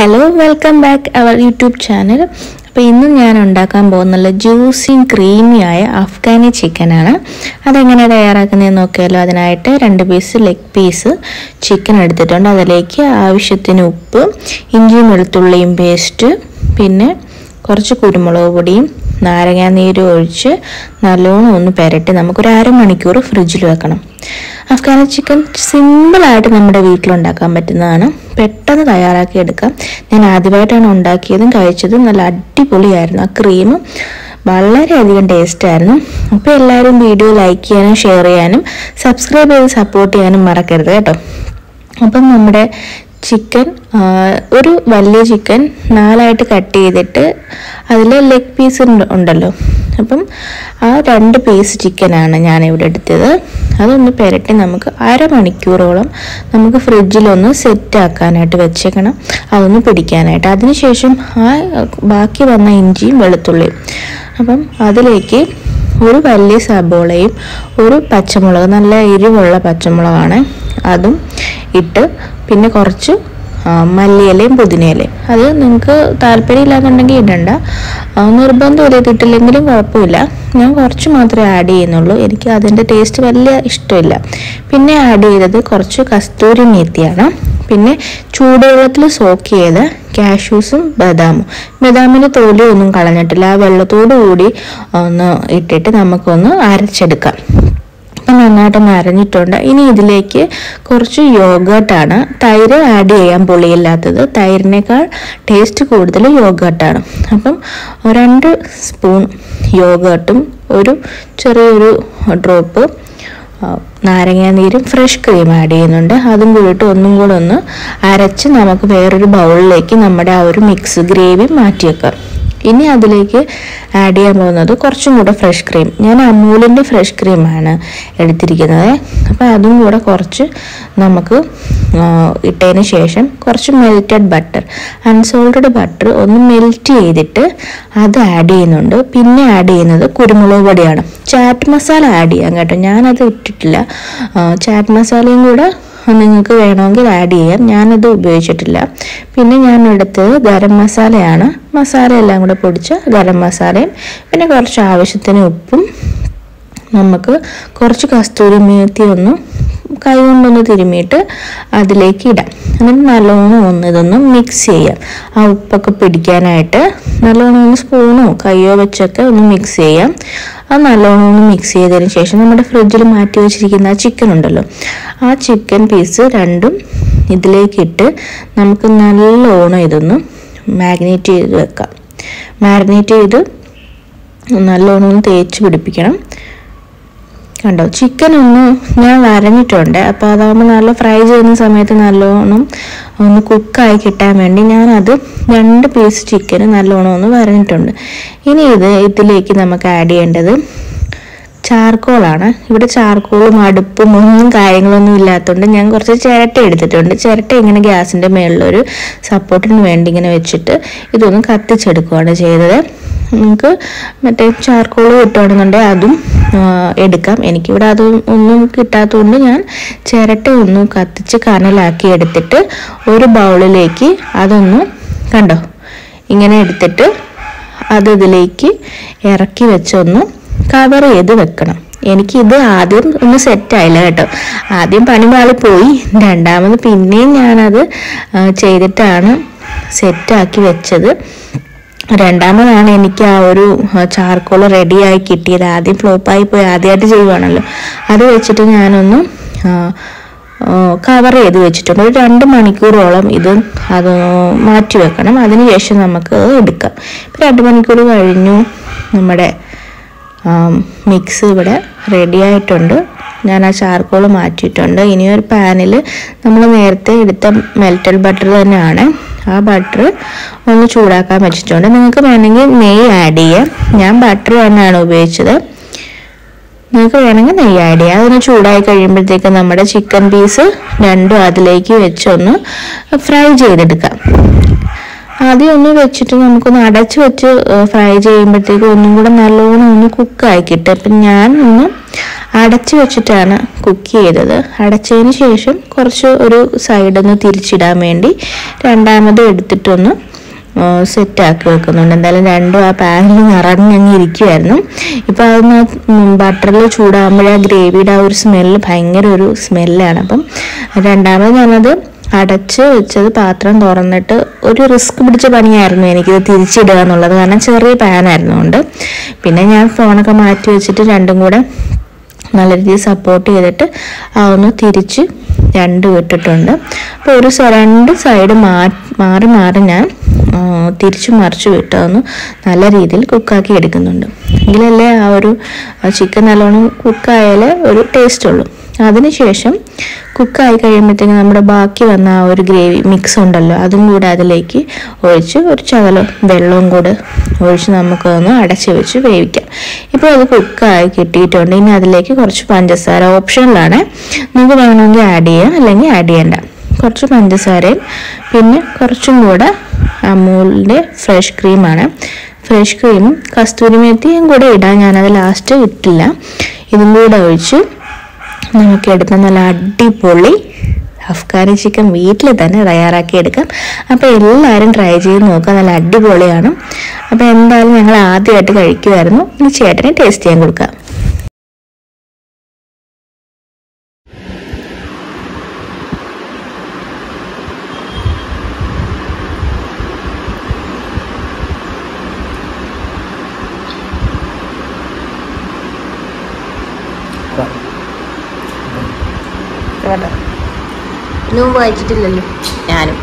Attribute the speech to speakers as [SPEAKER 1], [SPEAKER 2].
[SPEAKER 1] Hello, welcome back our YouTube channel. അപ്പോൾ ഇന്ന് ഞാൻ ഉണ്ടാക്കാൻ പോകുന്നത് ജ്യൂസി ക്രീമി ആയ അഫ്ഗാനി ചിക്കൻ ആണ്. അതെങ്ങനെ തയ്യാറാക്കുന്നതെന്ന് നോക്കിയാലോ. അതിനായിട്ട് 2 പീസ് ലെഗ് പീസ് ചിക്കൻ എടുത്തിട്ടുണ്ട്. അതിലേക്ക് ആവശ്യത്തിന് ഉപ്പ്, ഇഞ്ചിയും വെളുത്തുള്ളിയും പേസ്റ്റ്, പിന്നെ കുറച്ച് കുരുമുളക് പൊടിയും നാരങ്ങാനീരും ഒഴിച്ച് നല്ലോണം ഒന്ന് പുരട്ടി നമുക്കൊരു അരമണിക്കൂർ ഫ്രിഡ്ജിൽ വെക്കണം. അഫ്ഗാനി ചിക്കൻ സിമ്പിളായിട്ട് നമ്മുടെ വീട്ടിലുണ്ടാക്കാൻ പറ്റുന്നതാണ്. പെട്ടെന്ന് തയ്യാറാക്കി എടുക്കാം. ഞാൻ ആദ്യമായിട്ടാണ് ഉണ്ടാക്കിയതും കഴിച്ചതും. നല്ല അടിപൊളിയായിരുന്നു. ആ ക്രീം വളരെയധികം ടേസ്റ്റായിരുന്നു. അപ്പോൾ എല്ലാവരും വീഡിയോ ലൈക്ക് ചെയ്യാനും ഷെയർ ചെയ്യാനും സബ്സ്ക്രൈബ് ചെയ്ത് സപ്പോർട്ട് ചെയ്യാനും മറക്കരുത് കേട്ടോ. അപ്പം നമ്മുടെ ചിക്കൻ, ഒരു വലിയ ചിക്കൻ 4ആയിട്ട് കട്ട് ചെയ്തിട്ട് അതിൽ ലെഗ് പീസ് ഉണ്ടല്ലോ, അപ്പം ആ 2 പീസ് ചിക്കനാണ് ഞാനിവിടെ എടുത്തത്. അതൊന്ന് പുരട്ടി നമുക്ക് അരമണിക്കൂറോളം നമുക്ക് ഫ്രിഡ്ജിലൊന്ന് സെറ്റാക്കാനായിട്ട് വെച്ചേക്കണം, അതൊന്ന് പിടിക്കാനായിട്ട്. അതിനുശേഷം ആ ബാക്കി വന്ന ഇഞ്ചിയും വെളുത്തുള്ളിയും, അപ്പം അതിലേക്ക് ഒരു വലിയ സബോളയും ഒരു പച്ചമുളക്, നല്ല എരിവുള്ള പച്ചമുളകാണ്, അതും ഇട്ട് പിന്നെ കുറച്ച് മല്ലിയിലയും പുതിനയിലയും. അത് നിങ്ങൾക്ക് താല്പര്യമില്ലാന്നുണ്ടെങ്കിൽ ഇടണ്ട, നിർബന്ധമില്ല, ഇതിട്ടില്ലെങ്കിലും കുഴപ്പമില്ല. ഞാൻ കുറച്ച് മാത്രമേ ആഡ് ചെയ്യുന്നുള്ളൂ, എനിക്ക് അതിൻ്റെ ടേസ്റ്റ് വലിയ ഇഷ്ടമില്ല. പിന്നെ ആഡ് ചെയ്തത് കുറച്ച് കസ്തൂരി മേത്തിയാണ്, പിന്നെ ചൂടുവെള്ളത്തിൽ സോക്ക് ചെയ്ത കാഷ്യൂസും ബദാമിൻ്റെ തോലി ഒന്നും കളഞ്ഞിട്ടില്ല, ആ വെള്ളത്തോടു കൂടി ഒന്ന് ഇട്ടിട്ട് നമുക്കൊന്ന് അരച്ചെടുക്കാം. അപ്പം നന്നായിട്ടൊന്ന് അരഞ്ഞിട്ടുണ്ട്. ഇനി ഇതിലേക്ക് കുറച്ച് യോഗേർട്ടാണ്, തൈര് ആഡ് ചെയ്യാൻ പുളിയില്ലാത്തത്, തൈരിനേക്കാൾ ടേസ്റ്റ് കൂടുതൽ യോഗേർട്ടാണ്. അപ്പം 2 സ്പൂൺ യോഗേർട്ടും ഒരു ചെറിയൊരു ഡ്രോപ്പ് നാരങ്ങാനീരും ഫ്രഷ് ക്രീം ആഡ് ചെയ്യുന്നുണ്ട്. അതും കൂടിയിട്ട് ഒന്നും കൂടെ ഒന്ന് അരച്ച് നമുക്ക് വേറൊരു ബൗളിലേക്ക് നമ്മുടെ ആ ഒരു മിക്സ് ഗ്രേവി മാറ്റി വെക്കാം. ഇനി അതിലേക്ക് ആഡ് ചെയ്യാൻ പോകുന്നത് കുറച്ചും കൂടെ ഫ്രഷ് ക്രീം. ഞാൻ അമൂലിൻ്റെ ഫ്രഷ് ക്രീമാണ് എടുത്തിരിക്കുന്നത്. അപ്പോൾ അതും കൂടെ കുറച്ച് നമുക്ക് ഇട്ടതിന് ശേഷം കുറച്ച് മെൽറ്റഡ് ബട്ടർ, അൺസോൾട്ടഡ് ബട്ടർ ഒന്ന് മെൽറ്റ് ചെയ്തിട്ട് അത് ആഡ് ചെയ്യുന്നുണ്ട്. പിന്നെ ആഡ് ചെയ്യുന്നത് കുരുമുളക് പൊടിയാണ്. ചാറ്റ് മസാല ആഡ് ചെയ്യാം കേട്ടോ, ഞാനത് ഇട്ടിട്ടില്ല. ചാറ്റ് മസാലയും കൂടെ നിങ്ങൾക്ക് വേണമെങ്കിൽ ആഡ് ചെയ്യാം, ഞാനത് ഉപയോഗിച്ചിട്ടില്ല. പിന്നെ ഞാൻ എടുത്തത് ഗരം മസാലയാണ്, മസാല എല്ലാം കൂടെ പൊടിച്ച ഗരം മസാലയും പിന്നെ കുറച്ച് ആവശ്യത്തിന് ഉപ്പും, നമുക്ക് കുറച്ച് കസ്തൂരി മേത്തി ഒന്ന് കൈ കൊണ്ടൊന്ന് തിരുമ്മിയിട്ട് അതിലേക്ക് ഇടാം. എന്നിട്ട് നല്ലോണം ഇതൊന്ന് മിക്സ് ചെയ്യാം. ആ ഉപ്പൊക്കെ പിടിക്കാനായിട്ട് നല്ലോണം ഒന്ന് സ്പൂണോ കയ്യോ വെച്ചൊക്കെ ഒന്ന് മിക്സ് ചെയ്യാം. അത് നല്ലോണം ഒന്ന് മിക്സ് ചെയ്തതിന് ശേഷം നമ്മുടെ ഫ്രിഡ്ജിൽ മാറ്റി വെച്ചിരിക്കുന്ന ആ ചിക്കൻ ഉണ്ടല്ലോ, ആ ചിക്കൻ പീസ് 2ഉം ഇതിലേക്കിട്ട് നമുക്ക് നല്ലോണം ഇതൊന്ന് മാരിനേറ്റ് ചെയ്ത് വെക്കാം. മാരിനേറ്റ് ചെയ്ത് നല്ലോണം ഒന്ന് തേച്ച് പിടിപ്പിക്കണം. കണ്ടോ, ചിക്കൻ ഒന്ന് ഞാൻ വരഞ്ഞിട്ടുണ്ട്. അപ്പോൾ അതാകുമ്പോൾ നല്ല ഫ്രൈ ചെയ്യുന്ന സമയത്ത് നല്ലോണം ഒന്ന് കുക്കായി കിട്ടാൻ വേണ്ടി ഞാനത് 2 പീസ് ചിക്കന് നല്ലോണം ഒന്ന് വരഞ്ഞിട്ടുണ്ട്. ഇനി ഇതിലേക്ക് നമുക്ക് ആഡ് ചെയ്യേണ്ടത് ചാർക്കോളാണ്. ഇവിടെ ചാർക്കോളും അടുപ്പും ഒന്നും കാര്യങ്ങളൊന്നും ഇല്ലാത്തതുകൊണ്ട് ഞാൻ കുറച്ച് ചിരട്ട എടുത്തിട്ടുണ്ട്. ചിരട്ട ഇങ്ങനെ ഗ്യാസിൻ്റെ മേളിലൊരു സപ്പോർട്ടിന് വേണ്ടി ഇങ്ങനെ വെച്ചിട്ട് ഇതൊന്ന് കത്തിച്ചെടുക്കുകയാണ് ചെയ്തത്. നിങ്ങൾക്ക് മറ്റേ ചാർക്കോൾ കിട്ടുകയാണെന്നുണ്ടെങ്കിൽ അതും എടുക്കാം. എനിക്കിവിടെ ഒന്നും കിട്ടാത്തതുകൊണ്ട് ഞാൻ ചിരട്ട ഒന്ന് കത്തിച്ച് കനലാക്കി എടുത്തിട്ട് ഒരു ബൗളിലേക്ക് അതൊന്ന് കണ്ടോ ഇങ്ങനെ എടുത്തിട്ട് അത് ഇതിലേക്ക് ഇറക്കി വെച്ചൊന്ന് കവർ ചെയ്ത് വെക്കണം. എനിക്കിത് ആദ്യം ഒന്ന് സെറ്റായില്ല കേട്ടോ, ആദ്യം പണി പാളിപ്പോയി. രണ്ടാമത് പിന്നെയും ഞാനത് ചെയ്തിട്ടാണ് സെറ്റാക്കി വെച്ചത്. രണ്ടാമതാണ് എനിക്ക് ആ ഒരു ചാർക്കോൾ റെഡിയായി കിട്ടിയത്. ആദ്യം ഫ്ലോപ്പായി പോയി, ആദ്യമായിട്ട് ചെയ്യുവാണല്ലോ. അത് വെച്ചിട്ട് ഞാനൊന്ന് കവർ ചെയ്ത് വെച്ചിട്ടുണ്ട്. ഒരു 2 മണിക്കൂറോളം അത് മാറ്റി വെക്കണം. അതിനുശേഷം നമുക്ക് എടുക്കാം. 2 മണിക്കൂർ കഴിഞ്ഞു, നമ്മുടെ മിക്സ് ഇവിടെ റെഡി ആയിട്ടുണ്ട്. ഞാൻ ആ ചാർക്കോൾ മാറ്റിയിട്ടുണ്ട്. ഇനിയൊരു പാനിൽ നമ്മൾ നേരത്തെ എടുത്ത മെൽറ്റഡ് ബട്ടർ തന്നെയാണ്, ആ ബട്ടർ ഒന്ന് ചൂടാക്കാൻ വെച്ചിട്ടുണ്ട്. നിങ്ങൾക്ക് വേണമെങ്കിൽ നെയ്യ് ആഡ് ചെയ്യാം, ഞാൻ ബട്ടർ തന്നെയാണ് ഉപയോഗിച്ചത്. നിങ്ങൾക്ക് വേണമെങ്കിൽ നെയ്യ് ആഡ് ചെയ്യാം. അതൊന്ന് ചൂടായി കഴിയുമ്പോഴത്തേക്ക് നമ്മുടെ ചിക്കൻ പീസ് 2ഉം അതിലേക്ക് വെച്ചൊന്ന് ഫ്രൈ ചെയ്തെടുക്കാം. ആ ആദ്യം ഒന്ന് വെച്ചിട്ട് നമുക്കൊന്ന് അടച്ച് വെച്ച് ഫ്രൈ ചെയ്യുമ്പോഴത്തേക്കും ഒന്നും കൂടെ നല്ലോണം ഒന്ന് കുക്കായി കിട്ടും. അപ്പം ഞാൻ ഒന്ന് അടച്ച് വെച്ചിട്ടാണ് കുക്ക് ചെയ്തത്. അടച്ചതിന് ശേഷം കുറച്ച് ഒരു സൈഡൊന്ന് തിരിച്ചിടാൻ വേണ്ടി രണ്ടാമത് എടുത്തിട്ടൊന്ന് സെറ്റാക്കി വെക്കുന്നുണ്ട്. എന്തായാലും രണ്ടും ആ പാനിൽ നിറഞ്ഞങ്ങ് ഇരിക്കുമായിരുന്നു. ഇപ്പം അതൊന്ന് ബട്ടറിൽ ചൂടാകുമ്പോഴേ ആ ഗ്രേവിയുടെ ആ ഒരു സ്മെല്ല് ഭയങ്കര ഒരു സ്മെല്ലാണ്. അപ്പം രണ്ടാമത് ഞാനത് അടച്ച് വെച്ചത് പാത്രം തുറന്നിട്ട് ഒരു റിസ്ക് പിടിച്ച പണിയായിരുന്നു എനിക്കിത് തിരിച്ചിടുക എന്നുള്ളത്. കാരണം ചെറിയ പാനായിരുന്നുകൊണ്ട് പിന്നെ ഞാൻ ഫോണൊക്കെ മാറ്റി വെച്ചിട്ട് രണ്ടും കൂടെ നല്ല രീതിയിൽ സപ്പോർട്ട് ചെയ്തിട്ട് ഒന്ന് തിരിച്ച് രണ്ടും ഇട്ടിട്ടുണ്ട്. അപ്പോൾ ഒരു രണ്ട് സൈഡ് മാറി മാറി ഞാൻ തിരിച്ചു മറിച്ച് വിട്ടതൊന്ന് നല്ല രീതിയിൽ കുക്കാക്കി എടുക്കുന്നുണ്ട്. എങ്കിലല്ലേ ആ ഒരു ചിക്കൻ നല്ലോണം കുക്കായാലേ ഒരു ടേസ്റ്റ് ഉള്ളൂ. അതിനുശേഷം കുക്കായി കഴിയുമ്പോഴത്തേക്കും നമ്മുടെ ബാക്കി വന്ന ആ ഒരു ഗ്രേവി മിക്സ് ഉണ്ടല്ലോ അതും കൂടെ അതിലേക്ക് ഒഴിച്ച് ഒരു ശകലം വെള്ളവും കൂടെ ഒഴിച്ച് നമുക്കൊന്ന് അടച്ച് വെച്ച് വേവിക്കാം. ഇപ്പോൾ അത് കുക്കായി കിട്ടിയിട്ടുണ്ട്. ഇനി അതിലേക്ക് കുറച്ച് പഞ്ചസാര ഓപ്ഷനിലാണ്, നിങ്ങൾക്ക് വേണമെങ്കിൽ ആഡ് ചെയ്യാം അല്ലെങ്കിൽ ആഡ് ചെയ്യണ്ട. കുറച്ച് പഞ്ചസാരയും പിന്നെ കുറച്ചും കൂടെ അമൂലിൻ്റെ ഫ്രഷ് ക്രീമാണ്. ഫ്രഷ് ക്രീമും കസ്തൂരി മേത്തിയും കൂടെ ഇടാൻ ഞാനത് ലാസ്റ്റ് ഇട്ടില്ല. ഇതും കൂടെ ഒഴിച്ച് നമുക്ക് എടുത്ത നല്ല അടിപൊളി അഫ്ഗാനി ചിക്കൻ വീട്ടിൽ തന്നെ തയ്യാറാക്കി എടുക്കാം. അപ്പോൾ എല്ലാവരും ട്രൈ ചെയ്ത് നോക്കുക, നല്ല അടിപൊളിയാണ്. അപ്പോൾ എന്തായാലും ഞങ്ങൾ ആദ്യമായിട്ട് കഴിക്കുമായിരുന്നു. ഇനി ചേട്ടനെ ടേസ്റ്റ് ചെയ്യാൻ കൊടുക്കാം. നോമ്പ് വായിച്ചിട്ടില്ലല്ലോ ഞാനും.